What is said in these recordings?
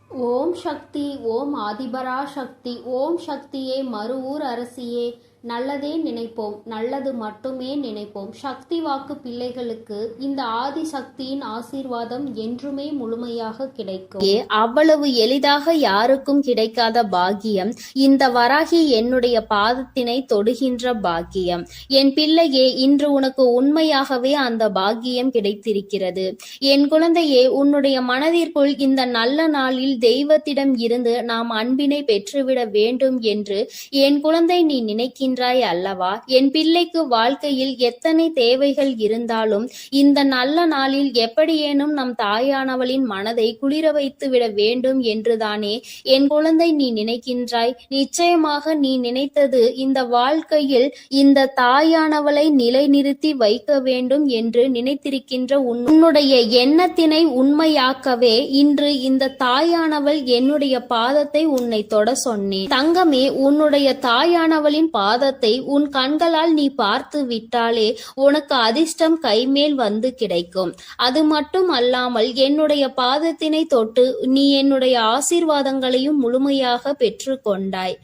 ஓம் சக்தி. ஓம் ஆதிபரா சக்தி. ஓம் சக்தியே, மறுவூர் அரசியே, நல்லதே நினைப்போம், நல்லது மட்டுமே நினைப்போம். சக்தி வாக்கு பிள்ளைகளுக்கு இந்த ஆதி சக்தியின் ஆசீர்வாதம் என்றுமே முழுமையாக கிடைக்கும். அவ்வளவு எளிதாக யாருக்கும் கிடைக்காத பாக்கியம் இந்த வராகி என்னுடைய பாதத்தினை தொடுகின்ற பாக்கியம். என் பிள்ளையே, இன்று உனக்கு உண்மையாகவே அந்த பாக்கியம் கிடைத்திருக்கிறது. என் குழந்தையே, உன்னுடைய மனதிற்குள் இந்த நல்ல நாளில் தெய்வத்திடம் இருந்து நாம் அன்பினை பெற்றுவிட வேண்டும் என்று என் குழந்தை நீ நினைக்கின்ற அல்லவா? என் பிள்ளைக்கு வாழ்க்கையில் எத்தனை தேவைகள் இருந்தாலும் இந்த நல்ல நாளில் எப்படியேனும் நம் தாயானவளின் மனதை குளிர வைத்து விட வேண்டும் என்றுதானே என் குழந்தை நீ நினைக்கின்றாய். நிச்சயமாக நீ நினைத்தது இந்த வாழ்க்கையில் இந்த தாயானவளை நிலைநிறுத்தி வைக்க வேண்டும் என்று நினைத்திருக்கின்ற உன்னுடைய எண்ணத்தினை உண்மையாக்கவே இன்று இந்த தாயானவள் என்னுடைய பாதத்தை உன்னை தொட சொன்னேன். தங்கமே, உன்னுடைய தாயானவளின் பாதத்தை உன் கண்களால் நீ பார்த்து விட்டாலே உனக்கு அதிர்ஷ்டம் கைமேல் வந்து கிடைக்கும். அது மட்டும் அல்லாமல் என்னுடைய பாதத்தினை தொட்டு நீ என்னுடைய ஆசீர்வாதங்களையும் முழுமையாக பெற்று கொண்டாய்.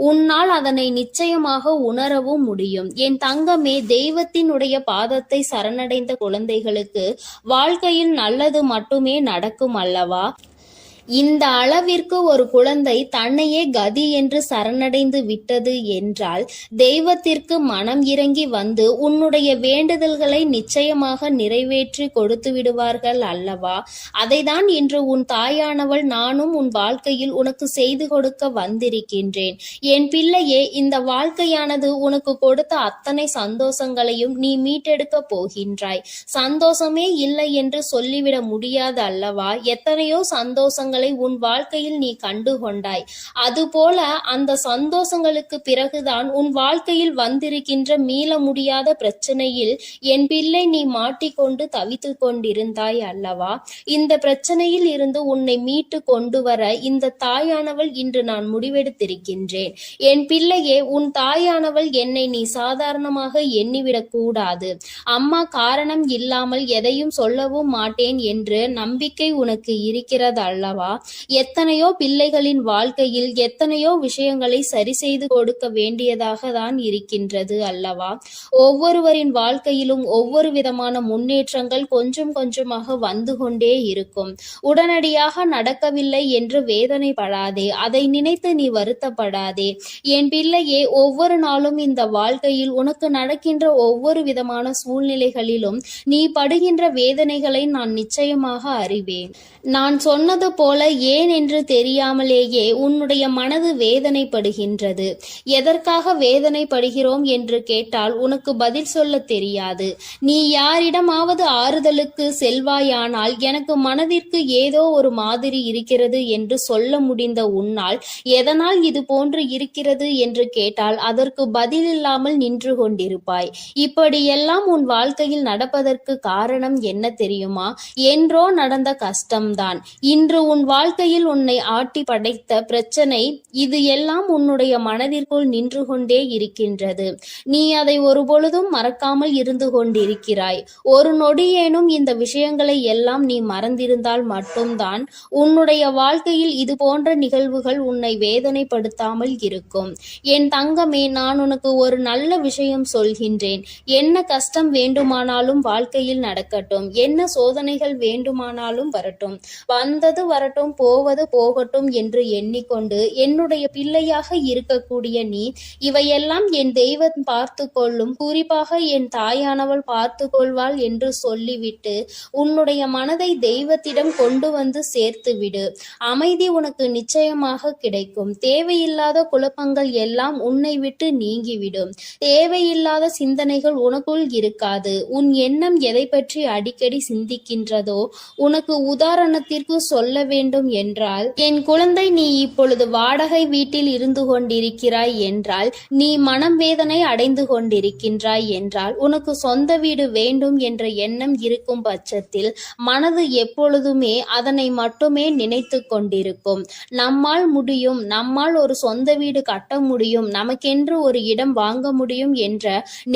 உன்னால் அதனை நிச்சயமாக உணரவும் முடியும். என் தங்கமே, தெய்வத்தினுடைய பாதத்தை சரணடைந்த குழந்தைகளுக்கு வாழ்க்கையில் நல்லது மட்டுமே நடக்கும் அல்லவா? இந்த அளவிற்கு ஒரு குழந்தை தன்னையே கதி என்று சரணடைந்து விட்டது என்றால் தெய்வத்திற்கு மனம் இறங்கி வந்து உன்னுடைய வேண்டுதல்களை நிச்சயமாக நிறைவேற்றி கொடுத்து விடுவார்கள் அல்லவா? அதைதான் இன்று உன் தாயானவள் நானும் உன் வாழ்க்கையில் உனக்கு செய்து கொடுக்க வந்திருக்கின்றேன். என் பிள்ளையே, இந்த வாழ்க்கையானது உனக்கு கொடுத்த அத்தனை சந்தோஷங்களையும் நீ மீட்டெடுக்க போகின்றாய். சந்தோஷமே இல்லை என்று சொல்லிவிட முடியாது அல்லவா? எத்தனையோ சந்தோஷங்கள் உன் வாழ்க்கையில் நீ கண்டு கொண்டாய். அதுபோல அந்த சந்தோஷங்களுக்கு பிறகுதான் உன் வாழ்க்கையில் வந்திருக்கின்ற மீள முடியாத பிரச்சனையில் என் பிள்ளை நீ மாட்டிக்கொண்டு தவித்து கொண்டிருந்தாய் அல்லவா? இந்த பிரச்சனையில் இருந்து உன்னை மீட்டு கொண்டு வர இந்த தாயானவள் இன்று நான் முடிவெடுத்திருக்கின்றேன். என் பிள்ளையே, உன் தாயானவள் என்னை நீ சாதாரணமாக எண்ணிவிடக் கூடாது. அம்மா காரணம் இல்லாமல் எதையும் சொல்லவும் மாட்டேன் என்று நம்பிக்கை உனக்கு இருக்கிறது அல்லவா? எத்தனையோ பிள்ளைகளின் வாழ்க்கையில் எத்தனையோ விஷயங்களை சரி செய்து கொடுக்க வேண்டியதாக தான் இருக்கின்றது அல்லவா? ஒவ்வொருவரின் வாழ்க்கையிலும் ஒவ்வொரு விதமான முன்னேற்றங்கள் கொஞ்சம் கொஞ்சமாக வந்து கொண்டே இருக்கும். உடனடியாக நடக்கவில்லை என்று வேதனைப்படாதே, அதை நினைத்து நீ வருத்தப்படாதே. என் பிள்ளையே, ஒவ்வொரு நாளும் இந்த வாழ்க்கையில் உனக்கு நடக்கின்ற ஒவ்வொரு விதமான சூழ்நிலைகளிலும் நீ படுகின்ற வேதனைகளை நான் நிச்சயமாக அறிவேன். நான் சொன்னது போல ஏன் என்று தெரியாமலேயே உன்னுடைய மனது வேதனைப்படுகின்றது. எதற்காக வேதனைப்படுகிறோம் என்று கேட்டால் உனக்கு பதில் சொல்ல தெரியாது. நீ யாரிடமாவது ஆறுதலுக்கு செல்வாயானால் எனக்கு மனதிற்கு ஏதோ ஒரு மாதிரி இருக்கிறது என்று சொல்ல முடிந்த உன்னால் எதனால் இது போன்று இருக்கிறது என்று கேட்டால் அதற்கு பதில் இல்லாமல் நின்று கொண்டிருப்பாய். இப்படியெல்லாம் உன் வாழ்க்கையில் நடப்பதற்கு காரணம் என்ன தெரியுமா? என்றோ நடந்த கஷ்டம்தான் இன்று உன் வாழ்க்கையில் உன்னை ஆட்டி படைத்த பிரச்சனை. இது எல்லாம் உன்னுடைய மனதிற்குள் நின்று கொண்டே இருக்கின்றது. நீ அதை ஒருபொழுதும் மறக்காமல் இருந்து கொண்டிருக்கிறாய். ஒரு நொடியேனும் இந்த விஷயங்களை எல்லாம் நீ மறந்திருந்தால் மட்டும்தான் உன்னுடைய வாழ்க்கையில் இது போன்ற நிகழ்வுகள் உன்னை வேதனைப்படுத்தாமல் இருக்கும். என் தங்கமே, நான் உனக்கு ஒரு நல்ல விஷயம் சொல்கின்றேன். என்ன கஷ்டம் வேண்டுமானாலும் வாழ்க்கையில் நடக்கட்டும், என்ன சோதனைகள் வேண்டுமானாலும் வரட்டும், வந்தது வரட்டும், போவது போகட்டும் என்று எண்ணிக்கொண்டு என்னுடைய பிள்ளையாக இருக்கக்கூடிய நீ இவையெல்லாம் என் தெய்வம் பார்த்து கொள்ளும், குறிப்பாக என் தாயானவள் பார்த்து கொள்வாள் என்று சொல்லிவிட்டு உன்னுடைய மனதை தெய்வத்திடம் கொண்டு வந்து சேர்த்து விடு. அமைதி உனக்கு நிச்சயமாக கிடைக்கும். தேவையில்லாத குழப்பங்கள் எல்லாம் உன்னை விட்டு நீங்கிவிடும். தேவையில்லாத சிந்தனைகள் உனக்குள் இருக்காது. உன் எண்ணம் எதை பற்றி அடிக்கடி சிந்திக்கின்றதோ, உனக்கு உதாரணத்திற்கு சொல்ல வேண்டும் என்றால், என் குழந்தை, நீ இப்பொழுது வாடகை வீட்டில் இருந்து கொண்டிருக்கிறாய் என்றால், நீ மனம் வேதனை அடைந்து கொண்டிருக்கின்றாய் என்றால், உனக்கு சொந்த வீடு வேண்டும் என்ற எண்ணம் இருக்கும் பட்சத்தில் மனது எப்பொழுதுமே அதனை மட்டுமே நினைத்து கொண்டிருக்கும். நம்மால் முடியும், நம்மால் ஒரு சொந்த வீடு கட்ட முடியும், நமக்கென்று ஒரு இடம் வாங்க முடியும் என்ற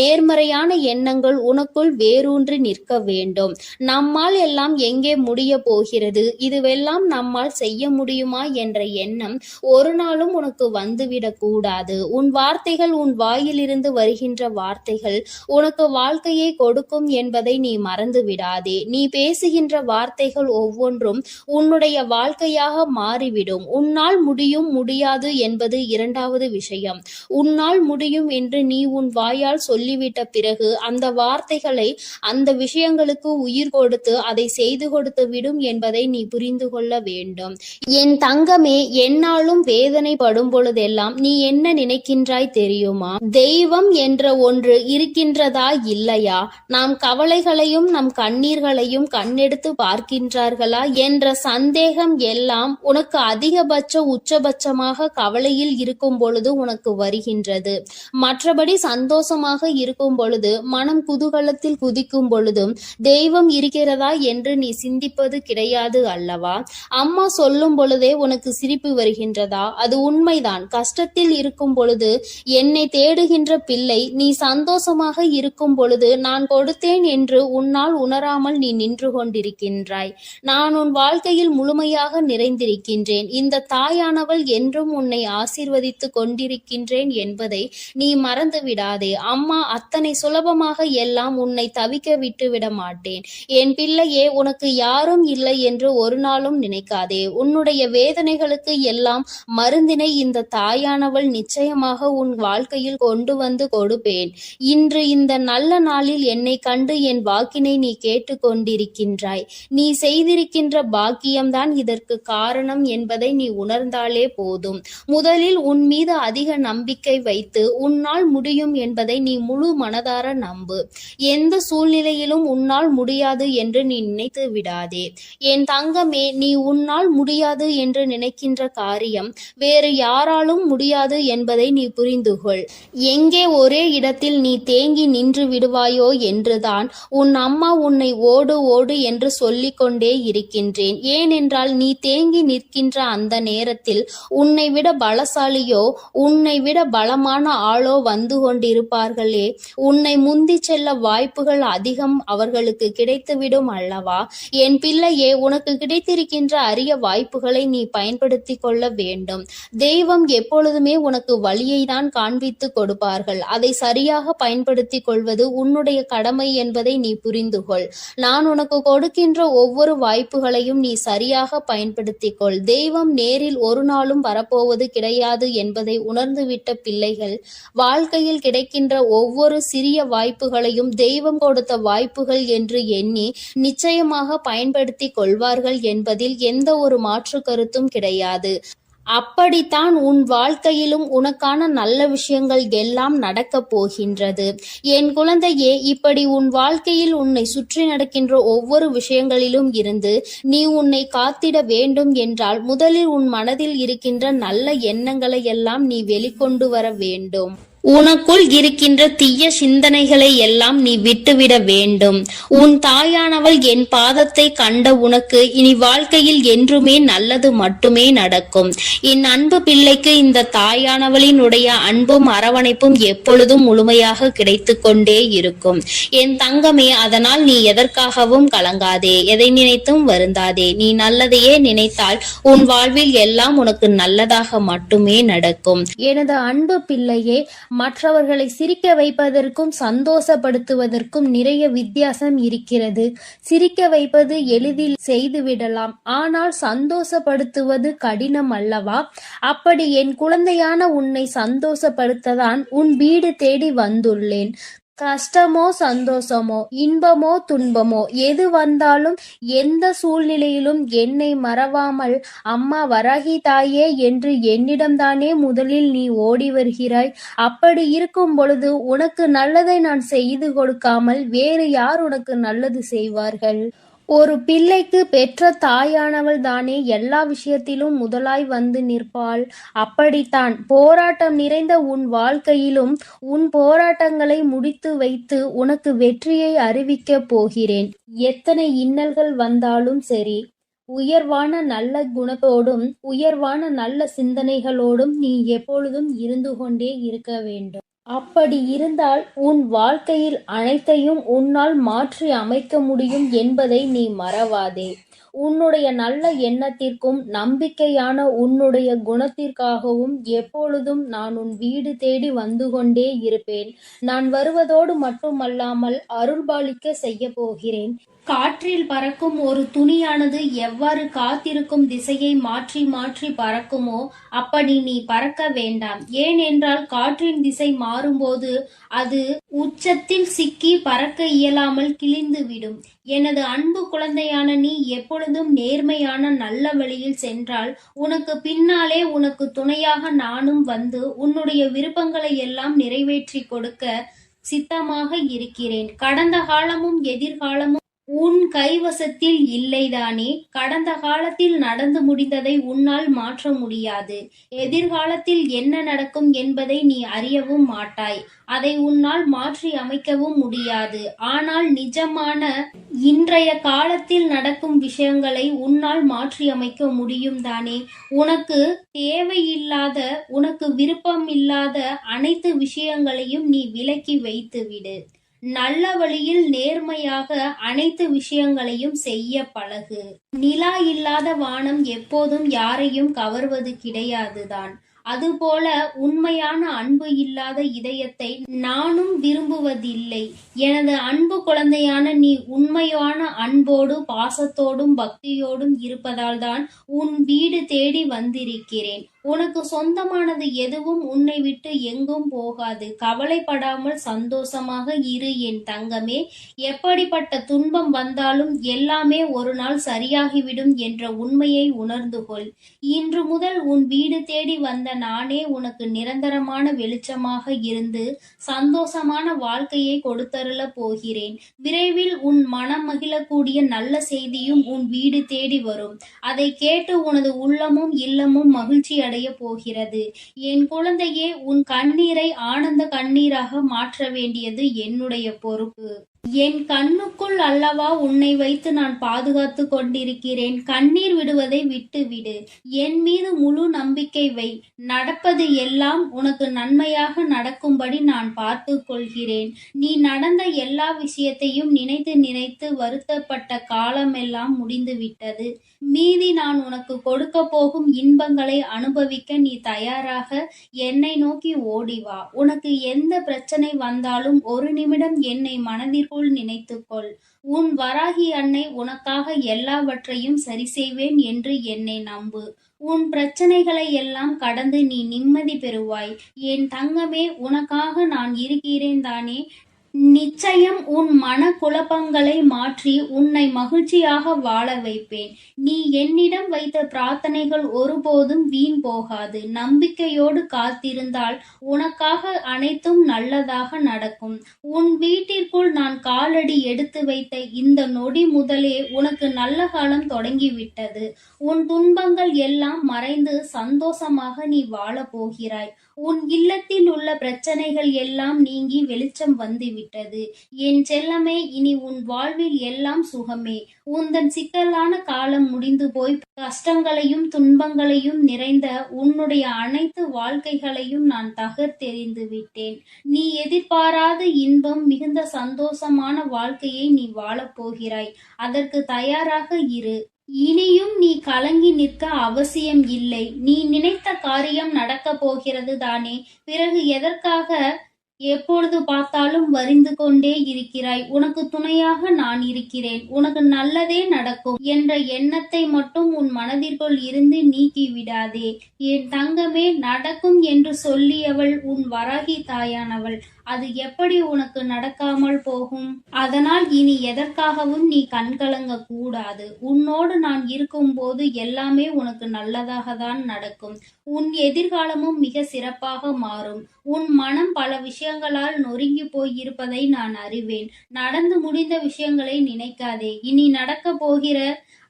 நேர்மறையான எண்ணங்கள் உனக்குள் வேரூன்றி நிற்க வேண்டும். நம்மால் எல்லாம் எங்கே முடிய போகிறது, இதுவெல்லாம் நம்மால் செய்ய முடியுமா என்ற எண்ணம் ஒரு நாளும் உனக்கு வந்துவிடக் கூடாது. உன் வார்த்தைகள், உன் வாயிலிருந்து வருகின்ற வார்த்தைகள் உனக்கு வாழ்க்கையை கொடுக்கும் என்பதை நீ மறந்து விடாதே. நீ பேசுகின்ற வார்த்தைகள் ஒவ்வொன்றும் உன்னுடைய வாழ்க்கையாக மாறிவிடும். உன்னால் முடியும், முடியாது என்பது இரண்டாவது விஷயம். உன்னால் முடியும் என்று நீ உன் வாயால் சொல்லிவிட்ட பிறகு அந்த வார்த்தைகளை, அந்த விஷயங்களுக்கு உயிர் கொடுத்து அதை செய்து கொடுத்து விடும் என்பதை நீ புரிந்து கொள்ள வேண்டும். என் தங்கமே, என்னாலும் வேதனைப்படும் பொழுதெல்லாம் நீ என்ன நினைக்கின்றாய் தெரியுமா? தெய்வம் என்ற ஒன்று இருக்கின்றதா இல்லையா? நாம் கவலைகளையும் நம் கண்ணீர்களையும் கண்ணெடுத்து பார்க்கின்றார்களா என்ற சந்தேகம் எல்லாம் உனக்கு அதிகபட்ச உச்சபட்சமாக கவலையில் இருக்கும் பொழுது உனக்கு வருகின்றது. மற்றபடி சந்தோஷமாக இருக்கும் பொழுது, மனம் குதூகலத்தில் குதிக்கும் பொழுதும் தெய்வம் இருக்கிறதா என்று நீ சிந்திப்பது கிடையாது அல்லவா? அம்மா சொல்லும் பொழுதே உனக்கு சிரிப்பு வருகின்றதா? அது உண்மைதான். கஷ்டத்தில் இருக்கும் பொழுது என்னை தேடுகின்ற பிள்ளை, நீ சந்தோஷமாக இருக்கும் பொழுது நான் கொடுத்தேன் என்று உன்னால் உணராமல் நீ நின்று கொண்டிருக்கின்றாய். நான் உன் வாழ்க்கையில் முழுமையாக நிறைந்திருக்கின்றேன். இந்த தாயானவள் என்றும் உன்னை ஆசீர்வதித்து கொண்டிருக்கின்றேன் என்பதை நீ மறந்து விடாதே. அம்மா அத்தனை சுலபமாக எல்லாம் உன்னை தவிக்க விட்டு விட மாட்டேன். என் பிள்ளையே, உனக்கு யாரும் இல்லை என்று ஒரு நாளும் நினைக்காதே. உன்னுடைய வேதனைகளுக்கு எல்லாம் மருந்தினை இந்த தாயானவள் நிச்சயமாக உன் வாழ்க்கையில் கொண்டு வந்து கொடுப்பேன். இன்று இந்த நல்ல நாளில் என்னை கண்டு என் வாக்கினை நீ கேட்டு கொண்டிருக்கின்றாய். நீ செய்திருக்கின்ற பாக்கியம்தான் இதற்கு காரணம் என்பதை நீ உணர்ந்தாலே போதும். முதலில் உன் மீது அதிக நம்பிக்கை வைத்து உன்னால் முடியும் என்பதை நீ முழு மனதார நம்பு. எந்த சூழ்நிலையிலும் உன்னால் முடியாது என்று நீ நினைத்து விடாதே. என் தங்கமே, நீ உன்னால் முடியாது என்று நினைக்கின்ற காரியம் வேறு யாராலும் முடியாது என்பதை நீ புரிந்து கொள். எங்கே ஒரே இடத்தில் நீ தேங்கி நின்று விடுவாயோ என்றுதான் உன் அம்மா உன்னை ஓடு ஓடு என்று சொல்லிக் கொண்டே இருக்கின்றேன். ஏனென்றால் நீ தேங்கி நிற்கின்ற அந்த நேரத்தில் உன்னை விட பலசாலியோ, உன்னை விட பலமான ஆளோ வந்து கொண்டிருப்பார்களே. உன்னை முந்தி செல்ல வாய்ப்புகள் அதிகம் அவர்களுக்கு கிடைத்துவிடும் அல்லவா? என் பிள்ளையே, உனக்கு கிடைத்திருக்கின்ற அரிய வாய்ப்புகளை நீ பயன்படுத்தி கொள்ள வேண்டும். தெய்வம் எப்பொழுதுமே உனக்கு வழியை தான் காண்பித்து கொடுப்பார்கள். அதை சரியாக பயன்படுத்தி கொள்வது உன்னுடைய கடமை என்பதை நீ புரிந்து கொள். நான் உனக்கு கொடுக்கின்ற ஒவ்வொரு வாய்ப்புகளையும் நீ சரியாக பயன்படுத்திக் கொள். தெய்வம் நேரில் ஒரு நாளும் வரப்போவது கிடையாது என்பதை உணர்ந்துவிட்ட பிள்ளைகள் வாழ்க்கையில் கிடைக்கின்ற ஒவ்வொரு சிறிய வாய்ப்புகளையும் தெய்வம் கொடுத்த வாய்ப்புகள் என்று எண்ணி நிச்சயமாக பயன்படுத்தி கொள்வார்கள் என்பதில் எந்த ஒரு மாற்று கருத்தும் கிடையாது. அப்படித்தான் உன் வாழ்க்கையிலும் உனக்கான நல்ல விஷயங்கள் எல்லாம் நடக்கப் போகின்றது. என் குழந்தையே, இப்படி உன் வாழ்க்கையில் உன்னை சுற்றி நடக்கின்ற ஒவ்வொரு விஷயங்களிலும் இருந்து நீ உன்னை காத்திட வேண்டும் என்றால் முதலில் உன் மனதில் இருக்கின்ற நல்ல எண்ணங்களை எல்லாம் நீ வெளிக்கொண்டு வர வேண்டும். உனக்குள் இருக்கின்ற தீய சிந்தனைகளை எல்லாம் நீ விட்டுவிட வேண்டும். உன் தாயானவள் என் பாதத்தை கண்ட உனக்கு இனி வாழ்க்கையில் என்றுமே நல்லது மட்டுமே நடக்கும். என் அன்பு பிள்ளைக்கு இந்த தாயானவளினுடைய அன்பும் அரவணைப்பும் எப்பொழுதும் முழுமையாக கிடைத்து கொண்டே இருக்கும். என் தங்கமே, அதனால் நீ எதற்காகவும் கலங்காதே, எதை நினைத்தும் வருந்தாதே. நீ நல்லதையே நினைத்தால் உன் வாழ்வில் எல்லாம் உனக்கு நல்லதாக மட்டுமே நடக்கும். எனது அன்பு பிள்ளையே, மற்றவர்களை சிரிக்க வைப்பதற்கும் சந்தோஷப்படுத்துவதற்கும் நிறைய வித்தியாசம் இருக்கிறது. சிரிக்க வைப்பது எளிதில் செய்துவிடலாம், ஆனால் சந்தோஷப்படுத்துவது கடினம் அல்லவா? அப்படி என் குழந்தையான உன்னை சந்தோஷப்படுத்ததான் உன் வீடு தேடி வந்துள்ளேன். கஷ்டமோ சந்தோஷமோ, இன்பமோ துன்பமோ, எது வந்தாலும் எந்த சூழ்நிலையிலும் என்னை மறவாமல் அம்மா வராகி தாயே என்று என்னிடம்தானே முதலில் நீ ஓடி வருகிறாய். அப்படி இருக்கும் பொழுது உனக்கு நல்லதை நான் செய்து கொடுக்காமல் வேறு யார் உனக்கு நல்லது செய்வார்கள்? ஒரு பிள்ளைக்கு பெற்ற தாயானவள் தானே எல்லா விஷயத்திலும் முதலாய் வந்து நிற்பாள். அப்படித்தான் போராட்டம் நிறைந்த உன் வாழ்க்கையிலும் உன் போராட்டங்களை முடித்து வைத்து உனக்கு வெற்றியை அறிவிக்கப் போகிறேன். எத்தனை இன்னல்கள் வந்தாலும் சரி, உயர்வான நல்ல குணத்தோடும் உயர்வான நல்ல சிந்தனைகளோடும் நீ எப்பொழுதும் இருந்து கொண்டே இருக்க வேண்டும். அப்படி இருந்தால் உன் வாழ்க்கையில் அனைத்தையும் உன்னால் மாற்றி அமைக்க முடியும் என்பதை நீ மறவாதே. உன்னுடைய நல்ல எண்ணத்திற்கும் நம்பிக்கையான உன்னுடைய குணத்திற்காகவும் எப்பொழுதும் நான் உன் வீடு தேடி வந்து கொண்டே இருப்பேன். நான் வருவதோடு மட்டுமல்லாமல் அருள்பாலிக்க செய்ய போகிறேன். காற்றில் பறக்கும் ஒரு துணியானது எவ்வாறு காத்திருக்கும் திசையை மாற்றி மாற்றி பறக்குமோ அப்படி நீ பறக்க வேண்டாம். ஏனென்றால் காற்றின் திசை மாறும்போது அது உச்சத்தில் சிக்கி பறக்க இயலாமல் கிழிந்துவிடும். எனது அன்பு குழந்தையான நீ எப்பொழுதும் நேர்மையான நல்ல வழியில் சென்றால் உனக்கு பின்னாலே உனக்கு துணையாக நானும் வந்து உன்னுடைய விருப்பங்களை எல்லாம் நிறைவேற்றி கொடுக்க சித்தமாக இருக்கிறேன். கடந்த காலமும் எதிர்காலமும் உன் கைவசத்தில் இல்லைதானே? கடந்த காலத்தில் நடந்து முடிந்ததை உன்னால் மாற்ற முடியாது. எதிர்காலத்தில் என்ன நடக்கும் என்பதை நீ அறியவும் மாட்டாய். அதை உன்னால் மாற்றி அமைக்கவும் முடியாது. ஆனால் நிஜமான இன்றைய காலத்தில் நடக்கும் விஷயங்களை உன்னால் மாற்றி அமைக்க முடியும் தானே? உனக்கு தேவையில்லாத, உனக்கு விருப்பமில்லாத அனைத்து விஷயங்களையும் நீ விலக்கி வைத்துவிடு. நல்ல வழியில் நேர்மையாக அனைத்து விஷயங்களையும் செய்ய பழகு. நிலா இல்லாத வானம் எப்போதும் யாரையும் கவர்வது கிடையாதுதான். அதுபோல உண்மையான அன்பு இல்லாத இதயத்தை நானும் விரும்புவதில்லை. எனது அன்பு குழந்தையான நீ உண்மையான அன்போடு பாசத்தோடும் பக்தியோடும் இருப்பதால் தான் உன் வீடு தேடி வந்திருக்கிறேன். உனக்கு சொந்தமானது எதுவும் உன்னை விட்டு எங்கும் போகாது. கவலைப்படாமல் சந்தோஷமாக இரு என் தங்கமே. எப்படிப்பட்ட துன்பம் வந்தாலும் எல்லாமே ஒரு நாள் சரியாகிவிடும் என்ற உண்மையை உணர்ந்து கொள். இன்று முதல் உன் வீடு தேடி வந்த நானே உனக்கு நிரந்தரமான வெளிச்சமாக இருந்து சந்தோஷமான வாழ்க்கையை கொடுத்தருள போகிறேன். விரைவில் உன் மனம் மகிழக்கூடிய நல்ல செய்தியும் உன் வீடு தேடி வரும். அதை கேட்டு உனது உள்ளமும் இல்லமும் மகிழ்ச்சி அடைய போகிறது. என் குழந்தையே, உன் கண்ணீரை ஆனந்த கண்ணீராக மாற்ற வேண்டியது என்னுடைய பொறுப்பு. என் கண்ணுக்குள் அல்லவா உன்னை வைத்து நான் பாதுகாத்து கொண்டிருக்கிறேன். கண்ணீர் விடுவதை விட்டுவிடு. என் மீது முழு நம்பிக்கை வை. நடப்பது எல்லாம் உனக்கு நன்மையாக நடக்கும்படி நான் பார்த்து கொள்கிறேன். நீ நடந்த எல்லா விஷயத்தையும் நினைத்து நினைத்து வருத்தப்பட்ட காலமெல்லாம் முடிந்துவிட்டது. மீதி நான் உனக்கு கொடுக்க போகும் இன்பங்களை அனுபவிக்க நீ தயாராக என்னை நோக்கி ஓடிவா. உனக்கு எந்த பிரச்சனை வந்தாலும் ஒரு நிமிடம் என்னை மனதிற்குள் நினைத்துக்கொள். உன் வராகி அன்னை உனக்காக எல்லாவற்றையும் சரி செய்வேன் என்று என்னை நம்பு. உன் பிரச்சனைகளை எல்லாம் கடந்து நீ நிம்மதி பெறுவாய். என் தங்கமே, உனக்காக நான் இருக்கிறேன் தானே? நிச்சயம் உன் மன குழப்பங்களை மாற்றி உன்னை மகிழ்ச்சியாக வாழ வைப்பேன். நீ என்னிடம் வைத்த பிரார்த்தனைகள் ஒருபோதும் வீண் போகாது. நம்பிக்கையோடு காத்திருந்தால் உனக்காக அனைத்தும் நல்லதாக நடக்கும். உன் வீட்டிற்குள் நான் காலடி எடுத்து வைத்த இந்த நொடி முதலே உனக்கு நல்ல காலம் தொடங்கிவிட்டது. உன் துன்பங்கள் எல்லாம் மறைந்து சந்தோஷமாக நீ வாழப் போகிறாய். உன் இல்லத்தில் உள்ள பிரச்சனைகள் எல்லாம் நீங்கி வெளிச்சம் வந்துவிட்டது. என் செல்லமே, இனி உன் வாழ்வில் எல்லாம் சுகமே. உந்தன் சிக்கலான காலம் முடிந்து போய் கஷ்டங்களையும் துன்பங்களையும் நிறைந்த உன்னுடைய அனைத்து வாழ்க்கைகளையும் நான் தகர்த்தெறிந்து விட்டேன். நீ எதிர்பாராத இன்பம் மிகுந்த சந்தோஷமான வாழ்க்கையை நீ வாழப் போகிறாய். அதற்கு தயாராக இரு. இனியும் நீ கலங்கி நிற்க அவசியம் இல்லை. நீ நினைத்த காரியம் நடக்கப் போகிறது தானே? பிறகு எதற்காக எப்பொழுது பார்த்தாலும் வரிந்து கொண்டே இருக்கிறாய்? உனக்கு துணையாக நான் இருக்கிறேன். உனக்கு நல்லதே நடக்கும் என்ற எண்ணத்தை மட்டும் உன் மனதிற்குள் இருந்து நீக்கி விடாதே. என் தங்கமே, நடக்கும் என்று சொல்லியவள் உன் வராகி தாயானவள். அது எப்படி உனக்கு நடக்காமல் போகும்? அதனால் இனி எதற்காகவும் நீ கண்கலங்க கூடாது. உன்னோடு நான் இருக்கும்போது எல்லாமே உனக்கு நல்லதாக தான் நடக்கும். உன் எதிர்காலமும் மிக சிறப்பாக மாறும். உன் மனம் பல விஷயங்களால் நொறுங்கி போய் இருப்பதை நான் அறிவேன். நடந்து முடிந்த விஷயங்களை நினைக்காதே. இனி நடக்க போகிற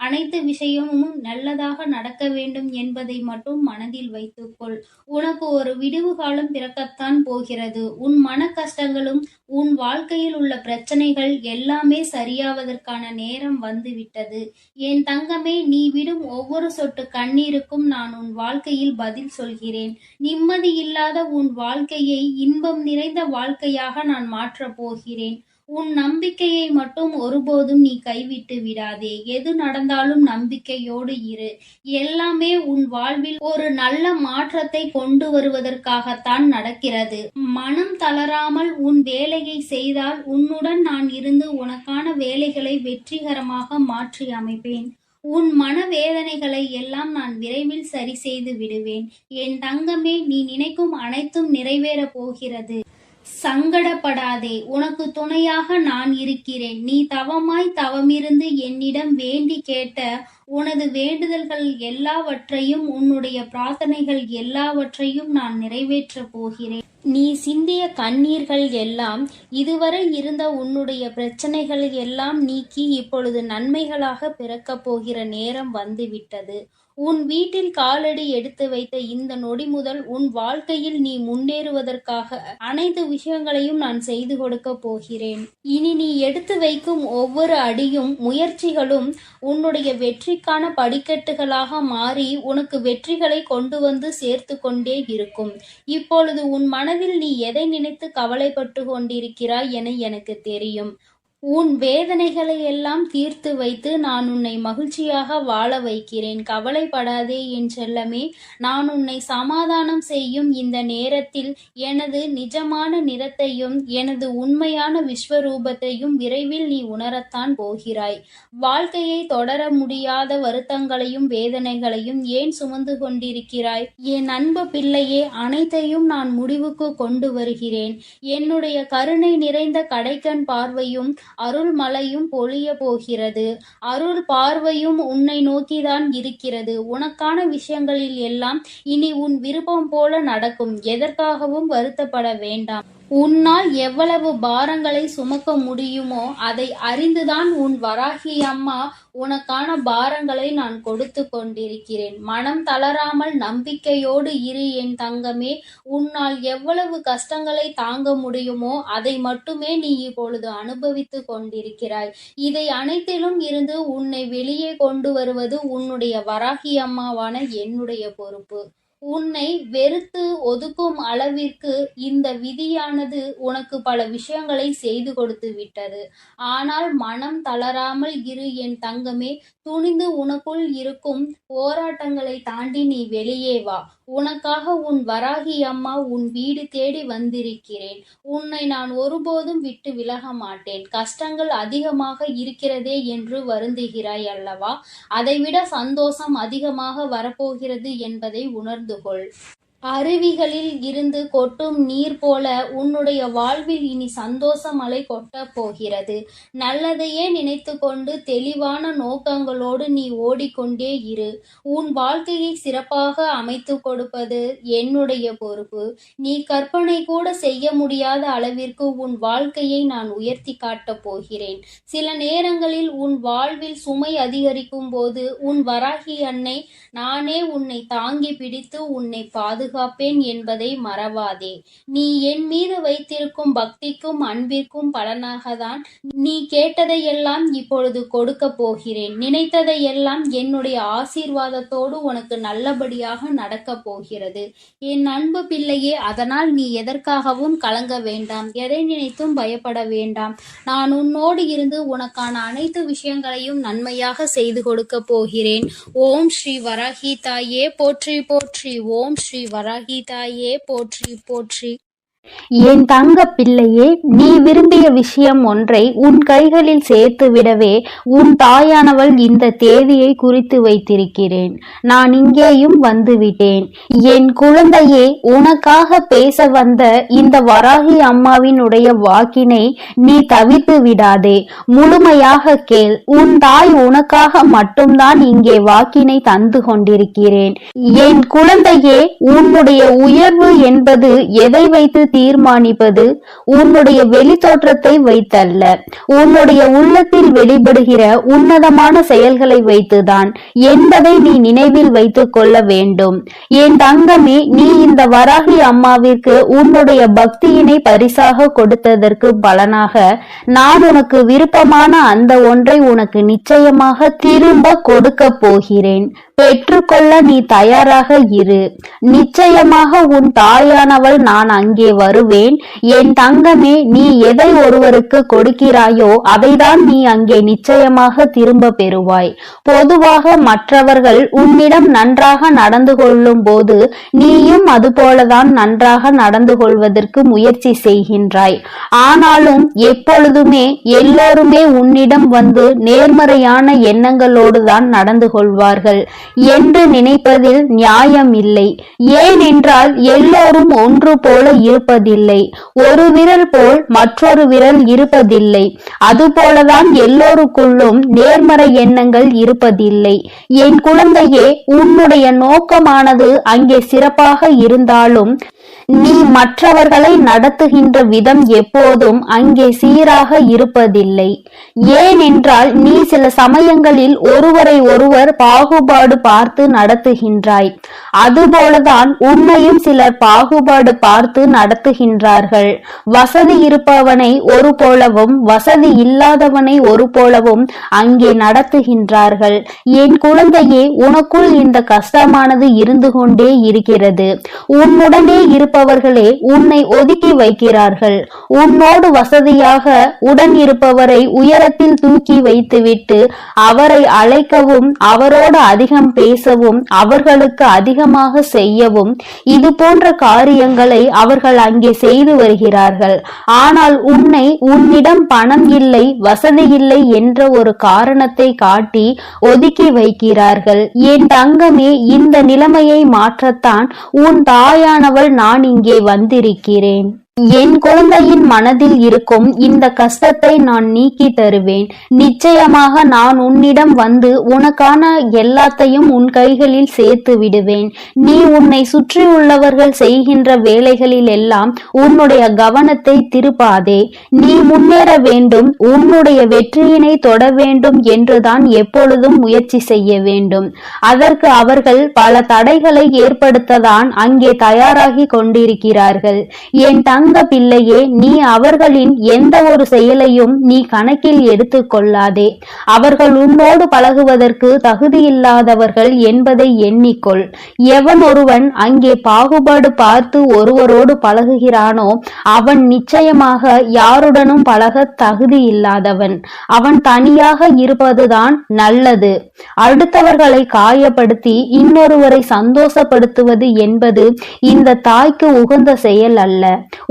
அனைத்து விஷயமும் நல்லதாக நடக்க வேண்டும் என்பதை மட்டும் மனதில் வைத்துக்கொள். உனக்கு ஒரு விடிவு காலம் பிறக்கத்தான் போகிறது. உன் மன கஷ்டங்களும் உன் வாழ்க்கையில் உள்ள பிரச்சனைகள் எல்லாமே சரியாவதற்கான நேரம் வந்துவிட்டது. என் தங்கமே, நீ விடும் ஒவ்வொரு சொட்டு கண்ணீருக்கும் நான் உன் வாழ்க்கையில் பதில் சொல்கிறேன். நிம்மதி இல்லாத உன் வாழ்க்கையை இன்பம் நிறைந்த வாழ்க்கையாக நான் மாற்றப் போகிறேன். உன் நம்பிக்கையை மட்டும் ஒருபோதும் நீ கைவிட்டு விடாதே. எது நடந்தாலும் நம்பிக்கையோடு இரு. எல்லாமே உன் வாழ்வில் ஒரு நல்ல மாற்றத்தை கொண்டு வருவதற்காகத்தான் நடக்கிறது. மனம் தளராமல் உன் வேலையை செய்தால் உன்னுடன் நான் இருந்து உனக்கான வேலைகளை வெற்றிகரமாக மாற்றி அமைப்பேன். உன் மனவேதனைகளை எல்லாம் நான் விரைவில் சரி செய்து விடுவேன். என் தங்கமே, நீ நினைக்கும் அனைத்தும் நிறைவேறப் போகிறது. சங்கடப்படாதே, உனக்கு துணையாக நான் இருக்கிறேன். நீ தவமிருந்து என்னிடம் வேண்டி கேட்ட உனது வேண்டுதல்கள் எல்லாவற்றையும், உன்னுடைய பிரார்த்தனைகள் எல்லாவற்றையும் நான் நிறைவேற்றப் போகிறேன். நீ சிந்திய கண்ணீர்கள் எல்லாம், இதுவரை இருந்த உன்னுடைய பிரச்சனைகள் எல்லாம் நீக்கி இப்பொழுது நன்மைகளாக பிறக்கப் போகிற நேரம் வந்துவிட்டது. உன் வீட்டில் காலடி எடுத்து வைத்த இந்த நொடி முதல் உன் வாழ்க்கையில் நீ முன்னேறுவதற்காக அனைத்து விஷயங்களையும் நான் செய்து கொடுக்க போகிறேன். இனி நீ எடுத்து வைக்கும் ஒவ்வொரு அடியும் முயற்சிகளும் உன்னுடைய வெற்றிக்கான படிக்கட்டுகளாக மாறி உனக்கு வெற்றிகளை கொண்டு வந்து சேர்த்து கொண்டே இருக்கும். இப்பொழுது உன் மனதில் நீ எதை நினைத்து கவலைப்பட்டு கொண்டிருக்கிறாய் என எனக்கு தெரியும். உன் வேதனைகளை எல்லாம் தீர்த்து வைத்து நான் உன்னை மகிழ்ச்சியாக வாழ வைக்கிறேன். கவலைப்படாதே என் செல்லமே. நான் உன்னை சமாதானம் செய்யும் இந்த நேரத்தில் எனது நிஜமான நிறத்தையும் எனது உண்மையான விஸ்வரூபத்தையும் விரைவில் நீ உணரத்தான் போகிறாய். வாழ்க்கையை தொடர முடியாத வருத்தங்களையும் வேதனைகளையும் ஏன் சுமந்து கொண்டிருக்கிறாய்? என் அன்பு பிள்ளையே, அனைத்தையும் நான் முடிவுக்கு கொண்டு வருகிறேன். என்னுடைய கருணை நிறைந்த கடைக்கண் பார்வையும் அருள் மழையும் பொழிய போகிறது. அருள் பார்வையும் உன்னை நோக்கிதான் இருக்கிறது. உனக்கான விஷயங்களில் எல்லாம் இனி உன் விருப்பம் போல நடக்கும். எதற்காகவும் வருத்தப்பட வேண்டாம். உன்னால் எவ்வளவு பாரங்களை சுமக்க முடியுமோ அதை அறிந்துதான் உன் வராகி அம்மா உனக்கான பாரங்களை நான் கொடுத்து கொண்டிருக்கிறேன். மனம் தளராமல் நம்பிக்கையோடு இரு என் தங்கமே. உன்னால் எவ்வளவு கஷ்டங்களை தாங்க முடியுமோ அதை மட்டுமே நீ இப்பொழுது அனுபவித்து கொண்டிருக்கிறாய். இதை அனைத்திலும் இருந்து உன்னை வெளியே கொண்டு வருவது உன்னுடைய வராகி அம்மாவான என்னுடைய பொறுப்பு. உன்னை வெறுத்து ஒதுக்கும் அளவிற்கு இந்த விதியானது உனக்கு பல விஷயங்களை செய்து கொடுத்து விட்டது. ஆனால் மனம் தளராமல் இரு என் தங்கமே. துணிந்து உனக்குள் இருக்கும் போராட்டங்களை தாண்டி நீ வெளியே வா. உனக்காக உன் வராகி அம்மா உன் வீடு தேடி வந்திருக்கிறேன். உன்னை நான் ஒருபோதும் விட்டு விலக மாட்டேன். கஷ்டங்கள் அதிகமாக இருக்கிறதே என்று வருந்துகிறாய் அல்லவா? அதைவிட சந்தோஷம் அதிகமாக வரப்போகிறது என்பதை உணர்ந்து கொள். அருவிகளில் இருந்து கொட்டும் நீர் போல உன்னுடைய வாழ்வில் இனி சந்தோஷ மழை கொட்டப் போகிறது. நல்லதையே நினைத்து கொண்டு தெளிவான நோக்கங்களோடு நீ ஓடிக்கொண்டே இரு. உன் வாழ்க்கையை சிறப்பாக அமைத்து கொடுப்பது என்னுடைய பொறுப்பு. நீ கற்பனை கூட செய்ய முடியாத அளவிற்கு உன் வாழ்க்கையை நான் உயர்த்தி காட்டப் போகிறேன். சில நேரங்களில் உன் வாழ்வில் சுமை அதிகரிக்கும் போது உன் வராகி அன்னை நானே உன்னை தாங்கி பிடித்து உன்னை பாதுகாப்பேன் என்பதை மறவாதே. நீ என் மீது வைத்திருக்கும் பக்திக்கும் அன்பிற்கும் பலனாகத்தான் நீ கேட்டதையெல்லாம் இப்பொழுது கொடுக்க போகிறேன். நினைத்ததையெல்லாம் என்னுடைய ஆசீர்வாதத்தோடு உனக்கு நல்லபடியாக நடக்கப் போகிறது. என் அன்பு பிள்ளையே, அதனால் நீ எதற்காகவும் கலங்க வேண்டாம். எதை நினைத்தும் பயப்பட வேண்டாம். நான் உன்னோடு இருந்து உனக்கான அனைத்து விஷயங்களையும் நன்மையாக செய்து கொடுக்க போகிறேன். ஓம் ஸ்ரீ வராகி தாயே போற்றி போற்றி. ஓம் ஸ்ரீ வராகி தாயே போற்றி போற்றி. என் தங்க பிள்ளையே, நீ விரும்பிய விஷயம் ஒன்றை உன் கைகளில் சேர்த்து விடவே உன் தாயானவள் இந்த தேதியை குறித்து வைத்திருக்கிறேன். நான் இங்கேயும் வந்துவிட்டேன். என் குழந்தையே, உனக்காக பேச வந்த இந்த வராகி அம்மாவினுடைய வாக்கினை நீ தவிர்த்து விடாதே. முழுமையாக கேள். உன் தாய் உனக்காக மட்டும்தான் இங்கே வாக்கினை தந்து கொண்டிருக்கிறேன். என் குழந்தையே, உன்னுடைய உயர்வு என்பது எதை வைத்து தீர்மானிப்பது உன்னுடைய வெளி தோற்றத்தை வைத்தல்ல, உன்னுடைய உள்ளத்தில் வெளிப்படுகிற உன்னதமான செயல்களை வைத்துதான் என்பதை நீ நினைவில் வைத்துக் கொள்ள வேண்டும். என் தங்கமே, நீ இந்த வராகி அம்மாவிற்கு உன்னுடைய பக்தியினை பரிசாக கொடுத்ததற்கு பலனாக நான் உனக்கு விருப்பமான அந்த ஒன்றை உனக்கு நிச்சயமாக திரும்ப கொடுக்க போகிறேன். பெற்றுக்கொள்ள நீ தயாராக இரு. நிச்சயமாக உன் தாயானவள் நான் அங்கே வருவேன். என் தங்கமே, நீ எதை ஒருவருக்கு கொடுக்கிறாயோ அதைதான் நீ அங்கே நிச்சயமாக திரும்ப பெறுவாய். பொதுவாக மற்றவர்கள் உன்னிடம் நன்றாக நடந்து கொள்ளும் போது நீயும் அதுபோலதான் நன்றாக நடந்து கொள்வதற்கு முயற்சி செய்கின்றாய். ஆனாலும் எப்பொழுதுமே எல்லோருமே உன்னிடம் வந்து நேர்மறையான எண்ணங்களோடு தான் நடந்து கொள்வார்கள் என்று நினைப்பதில் நியாயம் இல்லை. ஏனென்றால் எல்லோரும் ஒன்று போல இருப்பதில்லை. ஒரு விரல் போல் மற்றொரு விரல் இருப்பதில்லை. அதுபோலதான் எல்லோருக்குள்ளும் நேர்மறை எண்ணங்கள் இருப்பதில்லை. என் குழந்தையே, உன்னுடைய நோக்கமானது அங்கே சிறப்பாக இருந்தாலும் நீ மற்றவர்களை நடத்துகின்ற விதம் எப்போதும் அங்கே சீராக இருப்பதில்லை. ஏனென்றால் நீ சில சமயங்களில் ஒருவரை ஒருவர் பாகுபாடு பார்த்து நடத்துகின்றாய். அதுபோலதான் உன்னையும் சிலர் பாகுபாடு பார்த்து நடத்துகின்றார்கள். வசதி இருப்பவனை ஒரு போலவும் வசதி இல்லாதவனை ஒரு போலவும் அங்கே நடத்துகின்றார்கள். என் குழந்தையே, உனக்குள் இந்த கஷ்டமானது இருந்து கொண்டே இருக்கிறது. உன்னுடனே இருப்பவர்களே உன்னை ஒதுக்கி வைக்கிறார்கள். உன்னோடு வசதியாக உடன் இருப்பவரை உயரத்தில் தூக்கி வைத்துவிட்டு அவரை அழைக்கவும் அவரோடு அதிகம் பேசவும் அவர்களுக்கு அதிகமாக செய்யவும் இது போன்ற காரியங்களை அவர்கள் அங்கே செய்து வருகிறார்கள். ஆனால் உன்னை உன்னிடம் பணம் இல்லை, வசதி இல்லை என்ற ஒரு காரணத்தை காட்டி ஒதுக்கி வைக்கிறார்கள். என் தங்கமே, இந்த நிலைமையை மாற்றத்தான் உன் தாயானவள் நான் இங்கே வந்திருக்கிறேன். என் குழந்தையின் மனதில் இருக்கும் இந்த கஷ்டத்தை நான் நீக்கி தருவேன். நிச்சயமாக நான் உன்னிடம் வந்து உனக்கான எல்லாத்தையும் உன் கைகளில் சேர்த்து விடுவேன். நீ உன்னை சுற்றி உள்ளவர்கள் செய்கின்ற வேலைகளில் எல்லாம் உன்னுடைய கவனத்தை திருப்பாதே. நீ முன்னேற வேண்டும், உன்னுடைய வெற்றியினை தொட வேண்டும் என்றுதான் எப்பொழுதும் முயற்சி செய்ய வேண்டும். அதற்கு அவர்கள் பல தடைகளை ஏற்படுத்ததான் அங்கே தயாராகி கொண்டிருக்கிறார்கள். என் தங்க பிள்ளையே, நீ அவர்களின் எந்த ஒரு செயலையும் நீ கணக்கில் எடுத்துக் கொள்ளாதே. அவர்கள் உன்னோடு பழகுவதற்கு தகுதியில்லாதவர்கள் என்பதை எண்ணிக்கொள். எவன் ஒருவன் அங்கே பாகுபாடு பார்த்து ஒருவரோடு பழகுகிறானோ அவன் நிச்சயமாக யாருடனும் பழக தகுதி இல்லாதவன். அவன் தனியாக இருப்பதுதான் நல்லது. அடுத்தவர்களை காயப்படுத்தி இன்னொருவரை சந்தோஷப்படுத்துவது என்பது இந்த தாய்க்கு உகந்த செயல் அல்ல.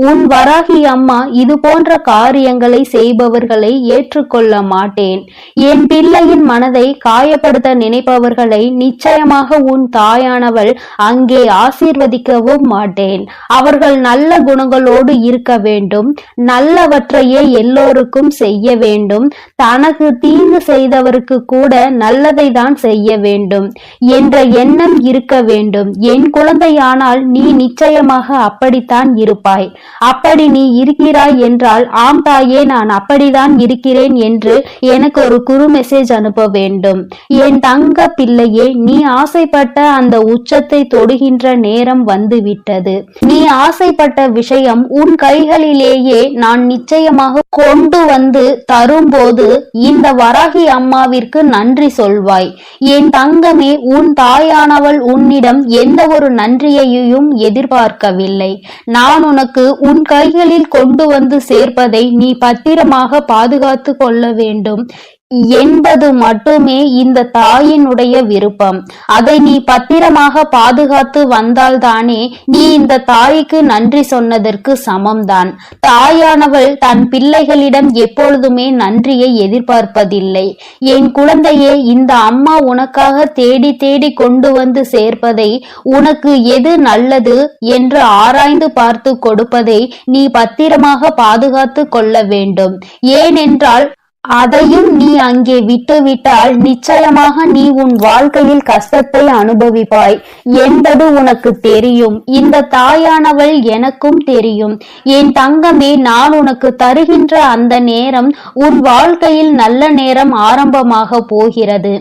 உன் வராகி அம்மா இது போன்ற காரியங்களை செய்பவர்களை ஏற்றுக்கொள்ள மாட்டேன். என் பிள்ளையின் மனதை காயப்படுத்த நினைப்பவர்களை நிச்சயமாக உன் தாயானவள் அங்கே ஆசீர்வதிக்கவும் மாட்டேன். அவர்கள் நல்ல குணங்களோடு இருக்க வேண்டும், நல்லவற்றையே எல்லோருக்கும் செய்ய வேண்டும், தனக்கு தீங்கு செய்தவருக்கு கூட நல்லதை தான் செய்ய வேண்டும் என்ற எண்ணம் இருக்க வேண்டும். என் குழந்தையானால் நீ நிச்சயமாக அப்படித்தான் இருப்பாய். அப்படி நீ இருக்கிறாய் என்றால் ஆம் தாயே, நான் அப்படிதான் இருக்கிறேன் என்று எனக்கு ஒரு குறு மெசேஜ் அனுப்ப வேண்டும். என் தங்க பிள்ளையே, நீ ஆசைப்பட்ட அந்த உச்சத்தை தொடுகின்ற நேரம் வந்துவிட்டது. நீ ஆசைப்பட்ட விஷயம் உன் கைகளிலேயே நான் நிச்சயமாக கொண்டு வந்து தரும்போது இந்த வராகி அம்மாவிற்கு நன்றி சொல்வாய். என் தங்கமே, உன் தாயானவள் உன்னிடம் எந்த ஒரு நன்றியையும் எதிர்பார்க்கவில்லை. நான் உனக்கு உன் கைகளில் கொண்டு வந்து சேர்ப்பதை நீ பத்திரமாக பாதுகாத்து கொள்ள வேண்டும் என்பது மட்டுமே இந்த தாயினுடைய விருப்பம். அதை நீ பத்திரமாக பாதுகாத்து வந்தால்தானே நீ இந்த தாய்க்கு நன்றி சொன்னதற்கு சமம்தான். தாயானவள் தன் பிள்ளைகளிடம் எப்பொழுதுமே நன்றியை எதிர்பார்ப்பதில்லை. என் குழந்தையே, இந்த அம்மா உனக்காக தேடி தேடி கொண்டு வந்து சேர்ப்பதை, உனக்கு எது நல்லது என்று ஆராய்ந்து பார்த்து கொடுப்பதை நீ பத்திரமாக பாதுகாத்து கொள்ள வேண்டும். ஏனென்றால் அதையும் நீ அங்கே விட்டுவிட்டால் நிச்சயமாக நீ உன் வாழ்க்கையில் கஷ்டத்தை அனுபவிப்பாய் என்பது உனக்கு தெரியும். இந்த தாயானவள் எனக்கும் தெரியும். என் தங்கமே, நான் உனக்கு தருகின்ற அந்த நேரம் உன் வாழ்க்கையில் நல்ல நேரம் ஆரம்பமாக போகிறது.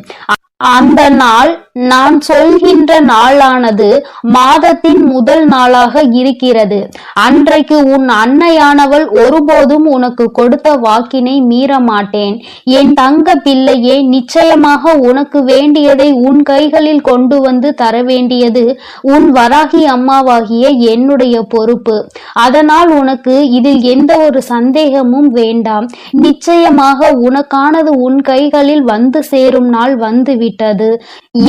அந்த நாள் நான் சொல்கின்ற நாளானது மாதத்தின் முதல் நாளாக இருக்கிறது. அன்றைக்கு உன் அன்னையானவள் ஒருபோதும் உனக்கு கொடுத்த வாக்கினை மீற மாட்டேன். என் தங்க பிள்ளையே, நிச்சயமாக உனக்கு வேண்டியதை உன் கைகளில் கொண்டு வந்து தர வேண்டியது உன் வராகி அம்மாவாகிய என்னுடைய பொறுப்பு. அதனால் உனக்கு இதில் எந்த ஒரு சந்தேகமும் வேண்டாம். நிச்சயமாக உனக்கானது உன் கைகளில் வந்து சேரும் நாள் வந்துவிட்டது.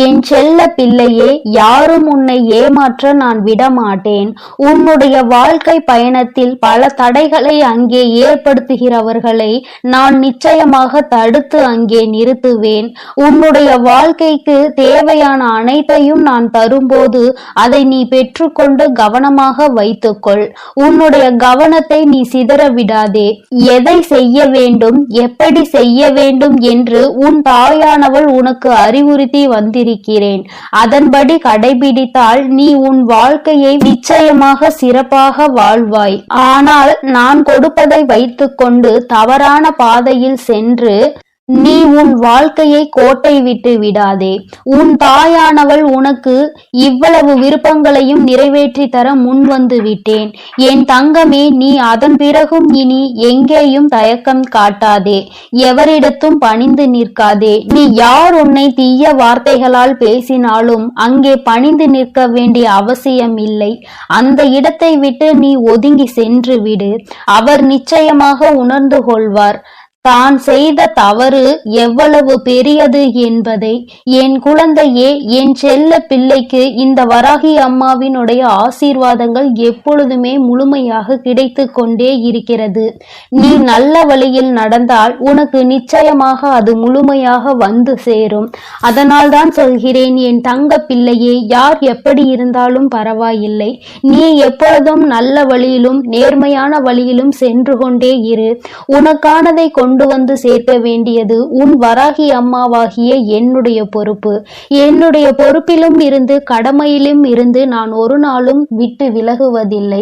என் செல்ல பிள்ளையே, யாரும் உன்னை ஏமாற்ற நான் விடமாட்டேன். உன்னுடைய வாழ்க்கை பயணத்தில் பல தடைகளை அங்கே ஏற்படுத்துகிறவர்களை நான் நிச்சயமாக தடுத்து அங்கே நிறுத்துவேன். உன்னுடைய வாழ்க்கைக்கு தேவையான அனைத்தையும் நான் தரும்போது அதை நீ பெற்றுக்கொண்டு கவனமாக வைத்துக்கொள். உன்னுடைய கவனத்தை நீ சிதற விடாதே. எதை செய்ய வேண்டும், எப்படி செய்ய வேண்டும் என்று உன் தாயானவள் உனக்கு அறிவுறுத்தி வந்திருக்கிறேன். அதன்படி கடைபிடித்தால் நீ உன் வாழ்க்கையை நிச்சயமாக சிறப்பாக வாழ்வாய். ஆனால் நான் கொடுப்பதை வைத்துக்கொண்டு தவறான பாதையில் சென்று நீ உன் வாழ்க்கையை கோட்டை விட்டு விடாதே. உன் தாயானவள் உனக்கு இவ்வளவு விருப்பங்களையும் நிறைவேற்றி தர முன் வந்து விட்டேன். என் தங்கமே, நீ அதன் பிறகும் இனி எங்கேயும் தயக்கம் காட்டாதே. எவரிடத்தும் பணிந்து நிற்காதே. நீ யார் உன்னை தீய வார்த்தைகளால் பேசினாலும் அங்கே பணிந்து நிற்க வேண்டிய அவசியம் இல்லை. அந்த இடத்தை விட்டு நீ ஒதுங்கி சென்று விடு. அவர் நிச்சயமாக உணர்ந்து கொள்வார் தான் செய்த தவறு எவ்வளவு பெரியது என்பதை. என் குழந்தையே, என் செல்ல பிள்ளைக்கு இந்த வராகி அம்மாவினுடைய ஆசீர்வாதங்கள் எப்பொழுதுமே முழுமையாக கிடைத்து கொண்டே இருக்கிறது. நீ நல்ல வழியில் நடந்தால் உனக்கு நிச்சயமாக அது முழுமையாக வந்து சேரும். அதனால் தான் சொல்கிறேன், என் தங்க பிள்ளையே, யார் எப்படி இருந்தாலும் பரவாயில்லை. நீ எப்பொழுதும் நல்ல வழியிலும் நேர்மையான வழியிலும் சென்று கொண்டே இரு. உனக்கானதை கொண்டு வந்து சேர்க்க வேண்டியது உன் வராகி அம்மாவாகிய என்னுடைய பொறுப்பு. என்னுடைய பொறுப்பிலும் இருந்து கடமையிலும் இருந்து நான் ஒரு நாளும் விட்டு விலகுவதில்லை.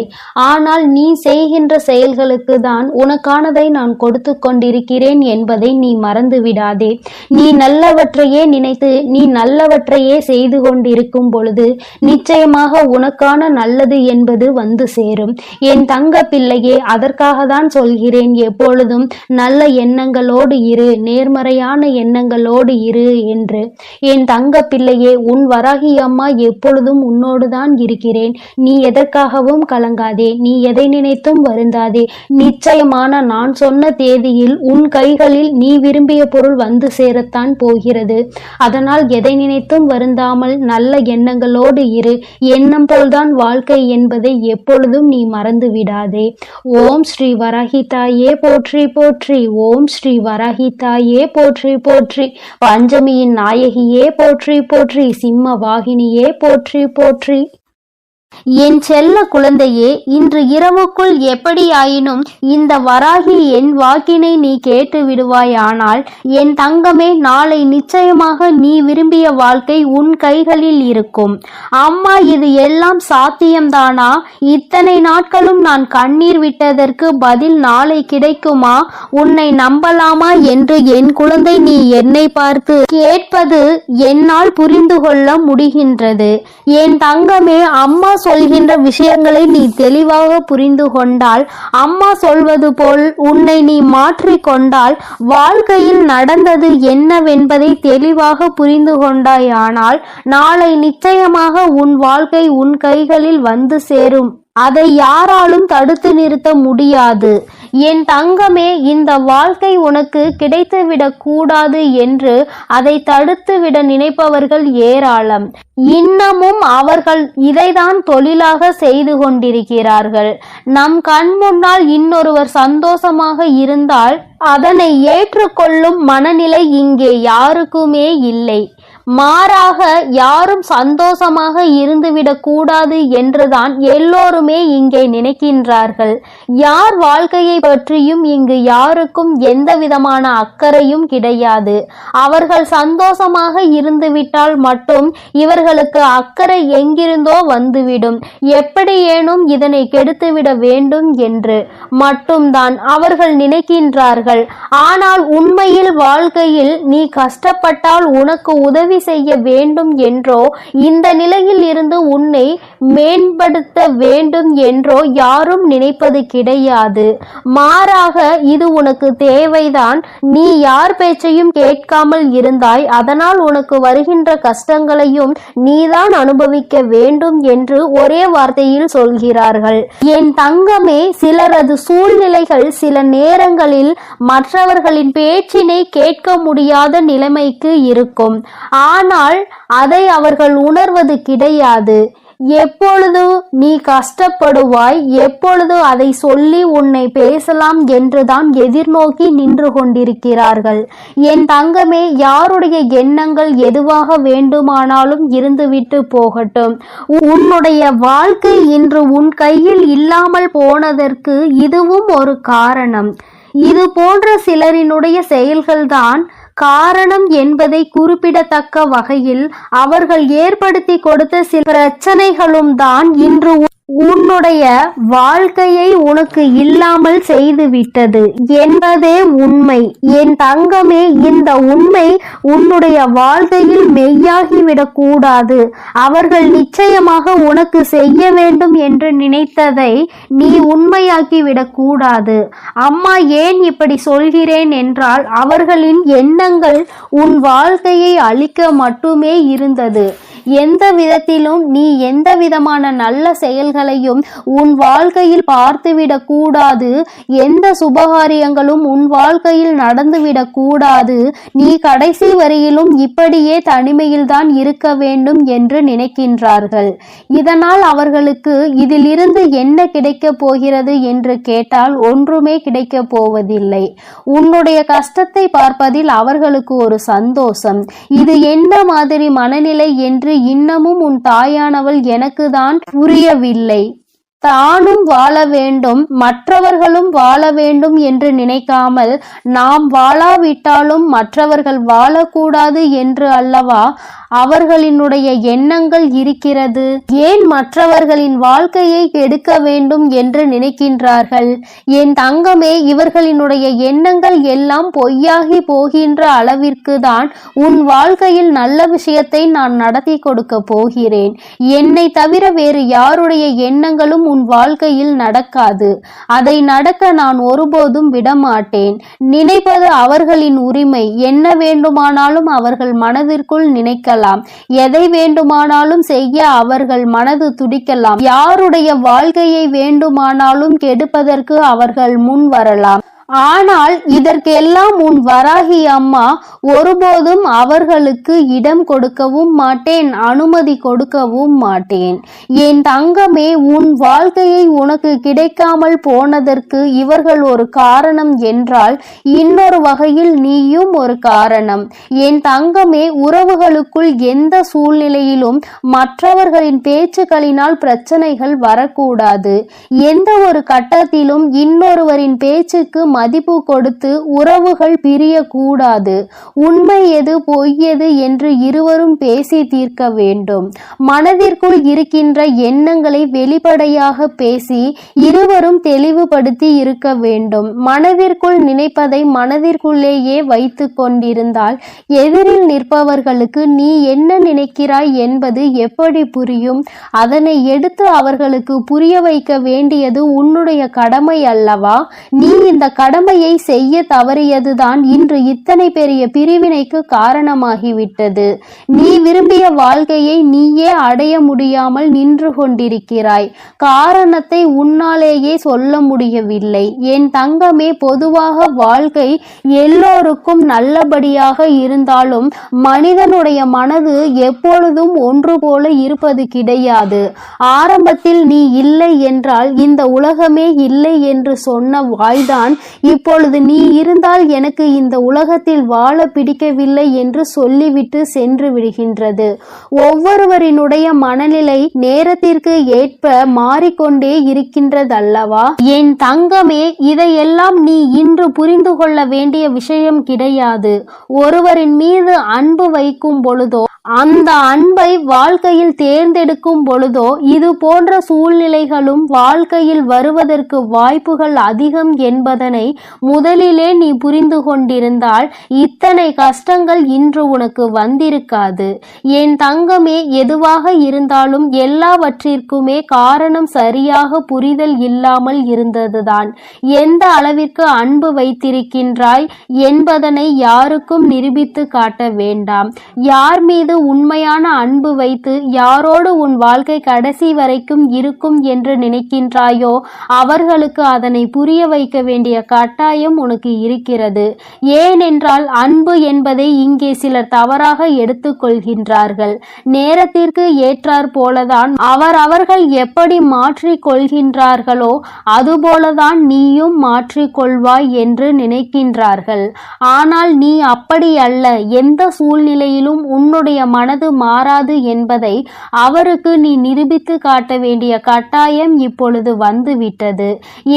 ஆனால் நீ செய்கின்ற செயல்களுக்கு தான் உனக்கானதை நான் கொடுத்து கொண்டிருக்கிறேன் என்பதை நீ மறந்து விடாதே. நீ நல்லவற்றையே நினைத்து நீ நல்லவற்றையே செய்து கொண்டிருக்கும் பொழுது நிச்சயமாக உனக்கான நல்லது என்பது வந்து சேரும். என் தங்க பிள்ளையே, அதற்காக தான் சொல்கிறேன், எப்பொழுதும் நல்ல எண்ணங்களோடு இரு, நேர்மறையான எண்ணங்களோடு இரு என்று. என் தங்க பிள்ளையே, உன் வராகி அம்மா எப்பொழுதும் உன்னோடுதான் இருக்கிறேன். நீ எதற்காகவும் கலங்காதே. நீ எதை நினைத்தும் வருந்தாதே. நிச்சயமான நான் சொன்ன தேதியில் உன் கைகளில் நீ விரும்பிய பொருள் வந்து சேரத்தான் போகிறது. அதனால் எதை நினைத்தும் வருந்தாமல் நல்ல எண்ணங்களோடு இரு. எண்ணம் போல்தான் வாழ்க்கை என்பதை எப்பொழுதும் நீ மறந்து விடாதே. ஓம் ஸ்ரீ வராகி தாயே போற்றி போற்றி. ஓம் ஸ்ரீ வராகி தாயே போற்றி போற்றி. பஞ்சமியின் நாயகியே போற்றி போற்றி. சிம்ம வாகினியே போற்றி போற்றி. என் செல்ல குழந்தையே, இன்று இரவுக்குள் எப்படியாயினும் இந்த வராகி என் வாக்கினை நீ கேட்டு விடுவாயானால் என் தங்கமே, நாளை நிச்சயமாக நீ விரும்பிய வாழ்க்கை உன் கைகளில் இருக்கும். அம்மா, இது எல்லாம் சாத்தியம்தானா? இத்தனை நாட்களும் நான் கண்ணீர் விட்டதற்கு பதில் நாளை கிடைக்குமா? உன்னை நம்பலாமா என்று என் குழந்தை நீ என்னை பார்த்து கேட்பது என்னால் புரிந்து கொள்ள முடிகின்றது. என் தங்கமே, அம்மா சொல்கின்ற விஷயங்களை நீ தெளிவாக புரிந்து கொண்டால், அம்மா சொல்வது போல் உன்னை நீ மாற்றிக்கொண்டால், வாழ்க்கையில் நடந்தது என்னவென்பதை தெளிவாக புரிந்து கொண்டாயானால் நாளை நிச்சயமாக உன் வாழ்க்கை உன் கைகளில் வந்து சேரும். அதை யாராலும் தடுத்து நிறுத்த முடியாது. என் தங்கமே, இந்த வாழ்க்கை உனக்கு கிடைத்துவிடக் கூடாது என்று அதை தடுத்துவிட நினைப்பவர்கள் ஏராளம். இன்னமும் அவர்கள் இதைதான் தொழிலாக செய்து கொண்டிருக்கிறார்கள். நம் கண் முன்னால் இன்னொருவர் சந்தோஷமாக இருந்தால் அதனை ஏற்றுக்கொள்ளும் மனநிலை இங்கே யாருக்குமே இல்லை. மாறாக யாரும் சந்தோஷமாக இருந்துவிடக் கூடாது என்றுதான் எல்லோருமே இங்கே நினைக்கின்றார்கள். யார் வாழ்க்கையை பற்றியும் இங்கு யாருக்கும் எந்த விதமான அக்கறையும் கிடையாது. அவர்கள் சந்தோஷமாக இருந்துவிட்டால் மட்டும் இவர்களுக்கு அக்கறை எங்கிருந்தோ வந்துவிடும். எப்படியேனும் இதனை கெடுத்துவிட வேண்டும் என்று மட்டும்தான் அவர்கள் நினைக்கின்றார்கள். ஆனால் உண்மையில் வாழ்க்கையில் நீ கஷ்டப்பட்டால் உனக்கு உதவி செய்ய வேண்டும் என்றோ இந்த நிலையில் இருந்து உன்னை மேம்படுத்த வேண்டும் என்றோ யாரும் நினைப்பது கிடையாது. மாறாக இது உனக்கு தேவைதான். நீ யார் பேச்சையும் கேட்காமல் இருந்தாய், அதனால் உனக்கு வருகின்ற கஷ்டங்களையும் நீதான் அனுபவிக்க வேண்டும் என்று ஒரே வார்த்தையில் சொல்கிறார்கள். என் தங்கமே, சிலரது சூழ்நிலைகள் சில நேரங்களில் மற்றவர்களின் பேச்சினை கேட்க முடியாத நிலைமைக்கு இருக்கும். ஆனால் அதை அவர்கள் உணர்வது கிடையாது. எப்பொழுது நீ கஷ்டப்படுவாய், எப்பொழுது அதை சொல்லி உன்னை பேசலாம் என்றுதான் எதிர்நோக்கி நின்று கொண்டிருக்கிறார்கள். என் தங்கமே, யாருடைய எண்ணங்கள் எதுவாக வேண்டுமானாலும் இருந்துவிட்டு போகட்டும். உன்னுடைய வாழ்க்கை இன்று உன் கையில் இல்லாமல் போனதற்கு இதுவும் ஒரு காரணம். இது போன்ற சிலரினுடைய செயல்கள்தான் காரணம் என்பதை குறிப்பிடத்தக்க வகையில் அவர்கள் ஏற்படுத்தி கொடுத்த சில பிரச்சனைகளும் தான் இன்று உன்னுடைய வாழ்க்கையை உனக்கு இல்லாமல் செய்துவிட்டது என்பதே உண்மை. என் தங்கமே, இந்த உண்மை உன்னுடைய வாழ்க்கையில் மெய்யாகிவிடக் கூடாது. அவர்கள் நிச்சயமாக உனக்கு செய்ய வேண்டும் என்று நினைத்ததை நீ உண்மையாக்கிவிடக் கூடாது. அம்மா ஏன் இப்படி சொல்கிறேன் என்றால், அவர்களின் எண்ணங்கள் உன் வாழ்க்கையை அழிக்க மட்டுமே இருந்தது. எந்த விதத்திலும் நீ எந்த விதமான நல்ல செயல்களையும் உன் வாழ்க்கையில் பார்த்துவிடக் கூடாது. எந்த சுபகாரியங்களும் உன் வாழ்க்கையில் நடந்துவிடக் கூடாது. நீ கடைசி வரையிலும் இப்படியே தனிமையில்தான் இருக்க வேண்டும் என்று நினைக்கின்றார்கள். இதனால் அவர்களுக்கு இதிலிருந்து என்ன கிடைக்கப் போகிறது என்று கேட்டால் ஒன்றுமே கிடைக்கப் போவதில்லை. உன்னுடைய கஷ்டத்தை பார்ப்பதில் அவர்களுக்கு ஒரு சந்தோஷம். இது என்ன மாதிரி மனநிலை என்று இன்னமும் உன் தாயானவள் எனக்கு தான் புரியவில்லை. தானும் வாழ வேண்டும், மற்றவர்களும் வாழ வேண்டும் என்று நினைக்காமல், நாம் வாழாவிட்டாலும் மற்றவர்கள் வாழக்கூடாது என்று அல்லவா அவர்களினுடைய எண்ணங்கள் இருக்கிறது. ஏன் மற்றவர்களின் வாழ்க்கையை கெடுக்க வேண்டும் என்று நினைக்கின்றார்கள்? என் தங்கமே, இவர்களினுடைய எண்ணங்கள் எல்லாம் பொய்யாகி போகின்ற அளவிற்கு தான் உன் வாழ்க்கையில் நல்ல விஷயத்தை நான் நடத்தி கொடுக்க போகிறேன். என்னை தவிர வேறு யாருடைய எண்ணங்களும் உன் வாழ்க்கையில் நடக்காது. அதை நடக்க நான் ஒருபோதும் விடமாட்டேன். நினைப்பது அவர்களின் உரிமை. என்ன வேண்டுமானாலும் அவர்கள் மனதிற்குள் நினைக்கலாம். எதை வேண்டுமானாலும் செய்ய அவர்கள் மனது துடிக்கலாம். யாருடைய வாழ்க்கையை வேண்டுமானாலும் கெடுப்பதற்கு அவர்கள் முன் வரலாம். ஆனால் இதற்கெல்லாம் உன் வராகி அம்மா ஒருபோதும் அவர்களுக்கு இடம் கொடுக்கவும் மாட்டேன், அனுமதி கொடுக்கவும் மாட்டேன். என் தங்கமே, உன் வாழ்க்கையை உனக்கு கிடைக்காமல் போனதற்கு இவர்கள் ஒரு காரணம் என்றால், இன்னொரு வகையில் நீயும் ஒரு காரணம். என் தங்கமே, உறவுகளுக்குள் எந்த சூழ்நிலையிலும் மற்றவர்களின் பேச்சுக்களினால் பிரச்சனைகள் வரக்கூடாது. எந்த ஒரு கட்டத்திலும் இன்னொருவரின் பேச்சுக்கு மதிப்பு கொடுத்து உறவுகள் பிரியக்கூடாது. உண்மை எது பொய் எது என்று இருவரும் பேசி தீர்க்க வேண்டும். மனதிற்குள் இருக்கின்ற எண்ணங்களை வெளிப்படையாக பேசி இருவரும் தெளிவுபடுத்தி இருக்க வேண்டும். மனதிற்குள் நினைப்பதை மனதிற்குள்ளேயே வைத்து கொண்டிருந்தால் எதிரில் நிற்பவர்களுக்கு நீ என்ன நினைக்கிறாய் என்பது எப்படி புரியும்? அதனை எடுத்து அவர்களுக்கு புரிய வைக்க வேண்டியது உன்னுடைய கடமை அல்லவா? நீ இந்த கடமையை செய்ய தவறியதுதான் இன்று இத்தனை பெரிய பிரிவினைக்கு காரணமாகிவிட்டது. நீ விரும்பிய வாழ்க்கையை நீயே அடைய முடியாமல் நின்று கொண்டிருக்கிறாய். காரணத்தை உன்னாலேயே சொல்ல முடியவில்லை. என் தங்கமே, பொதுவாக வாழ்க்கை எல்லோருக்கும் நல்லபடியாக இருந்தாலும் மனிதனுடைய மனது எப்பொழுதும் ஒன்று போல இருப்பது கிடையாது. ஆரம்பத்தில் நீ இல்லை என்றால் இந்த உலகமே இல்லை என்று சொன்ன வாய்தான் இப்பொழுது நீ இருந்தால் எனக்கு இந்த உலகத்தில் வாழ பிடிக்கவில்லை என்று சொல்லிவிட்டு சென்று விடுகின்றது. ஒவ்வொருவரினுடைய மனநிலை நேரத்திற்கு ஏற்ப மாறிக்கொண்டே இருக்கின்றதல்லவா? என் தங்கமே, இதையெல்லாம் நீ இன்று புரிந்து கொள்ள வேண்டிய விஷயம் கிடையாது. ஒருவரின் மீது அன்பு வைக்கும் பொழுதோ அந்த அன்பை வாழ்க்கையில் தேர்ந்தெடுக்கும் பொழுதோ இது போன்ற சூழ்நிலைகளும் வாழ்க்கையில் வருவதற்கு வாய்ப்புகள் அதிகம் என்பதனை முதலிலே நீ புரிந்து கொண்டிருந்தால் இத்தனை கஷ்டங்கள் இன்று உனக்கு வந்திருக்காது. என் தங்கமே, எதுவாக இருந்தாலும் எல்லாவற்றிற்குமே காரணம் சரியாக புரிதல் இல்லாமல் இருந்ததுதான். எந்த அளவிற்கு அன்பு வைத்திருக்கின்றாய் என்பதனை யாருக்கும் நிரூபித்து காட்ட வேண்டாம். யார் மீது உண்மையான அன்பு வைத்து யாரோடு உன் வாழ்க்கை கடைசி வரைக்கும் இருக்கும் என்று நினைக்கின்றாயோ அவர்களுக்கு அதனை புரிய வைக்க வேண்டிய கட்டாயம் உனக்கு இருக்கிறது. ஏனென்றால் அன்பு என்பதை இங்கே சிலர் தவறாக எடுத்துக்கொள்கின்றார்கள். நேரத்திற்கு ஏற்றாற் போலதான் அவர்கள் எப்படி மாற்றிக் கொள்கின்றார்களோ அதுபோலதான் நீயும் மாற்றிக்கொள்வாய் என்று நினைக்கின்றார்கள். ஆனால் நீ அப்படி அல்ல. எந்த சூழ்நிலையிலும் உன்னுடைய மனது மாறாது என்பதை அவருக்கு நீ நிரூபித்து காட்ட வேண்டிய கட்டாயம் இப்பொழுது வந்துவிட்டது.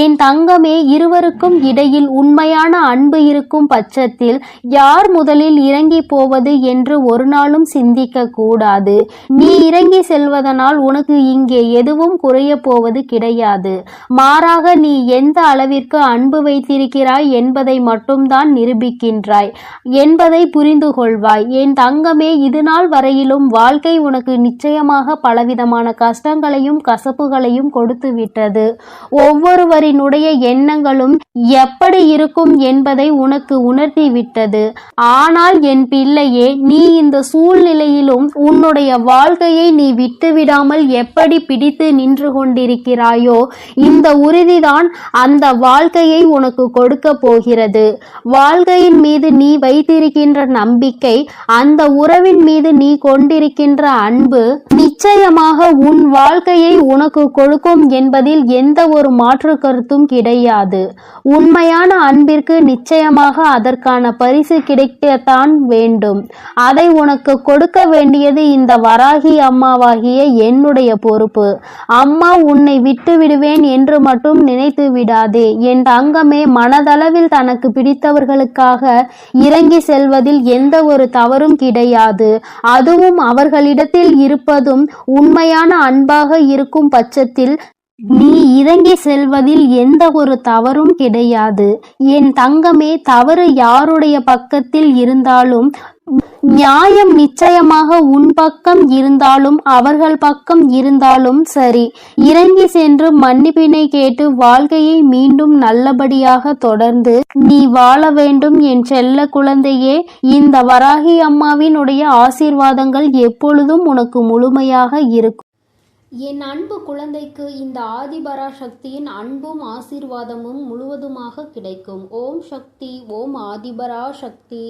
என் தங்கமே, இருவருக்கும் இடையில் உண்மையான அன்பு இருக்கும் பட்சத்தில் யார் முதலில் இறங்கி போவது என்று ஒரு நாளும் சிந்திக்க கூடாது. நீ இறங்கி செல்வதனால் உனக்கு இங்கே எதுவும் குறைய போவது கிடையாது. மாறாக நீ எந்த அளவிற்கு அன்பு வைத்திருக்கிறாய் என்பதை மட்டும்தான் நிரூபிக்கின்றாய் என்பதை புரிந்து கொள்வாய். என் தங்கமே, இதுநாள் வரையிலும் வாழ்க்கை உனக்கு நிச்சயமாக பலவிதமான கஷ்டங்களையும் கசப்புகளையும் கொடுத்து விட்டது. ஒவ்வொருவரினுடைய எண்ணங்களும் எப்படி இருக்கும் என்பதை உனக்கு உணர்த்தி விட்டது. ஆனால் என் பிள்ளையே, நீ இந்த சூழ்நிலையிலும் உன்னுடைய வாழ்க்கையை நீ விட்டுவிடாமல் எப்படி பிடித்து நின்று கொண்டிருக்கிறாயோ இந்த உறுதிதான் அந்த வாழ்க்கையை உனக்கு கொடுக்க போகிறது. வாழ்க்கையின் மீது நீ வைத்திருக்கின்ற நம்பிக்கை, அந்த உறவின் மீது நீ கொண்டிருக்கின்ற அன்பு நிச்சயமாக உன் வாழ்க்கையை உனக்கு கொடுக்கும் என்பதில் எந்த ஒரு மாற்று கருத்தும் கிடையாது. உண்மையான அன்பிற்கு நிச்சயமாக அதற்கான பரிசு கிடைக்கத்தான் வேண்டும். அதை உனக்கு கொடுக்க வேண்டியது இந்த வராகி அம்மாவாகிய என்னுடைய பொறுப்பு. அம்மா உன்னை விட்டு விடுவேன் என்று மட்டும் நினைத்து விடாதே. என் தங்கமே, மனதளவில் தனக்கு பிடித்தவர்களுக்காக இறங்கி செல்வதில் எந்த ஒரு தவறும் கிடையாது. அதுவும் அவர்களிடத்தில் இருப்பதும் உண்மையான அன்பாக இருக்கும் பட்சத்தில் நீ இறங்கி செல்வதில் எந்த ஒரு தவறும் கிடையாது. என் தங்கமே, தவறு யாருடைய பக்கத்தில் இருந்தாலும் நியாயம் நிச்சயமாக உன் பக்கம் இருந்தாலும் அவர்கள் பக்கம் இருந்தாலும் சரி, இறங்கி சென்று மன்னிப்பினை கேட்டு வாழ்க்கையை மீண்டும் நல்லபடியாக தொடர்ந்து நீ வாழ வேண்டும். என் செல்ல குழந்தையே, இந்த வராகி அம்மாவினுடைய ஆசீர்வாதங்கள் எப்பொழுதும் உனக்கு முழுமையாக இருக்கும். என் அன்பு குழந்தைக்கு இந்த ஆதிபராசக்தியின் அன்பும் ஆசீர்வாதமும் முழுவதுமாக கிடைக்கும். ஓம் சக்தி, ஓம் ஆதிபராசக்தி.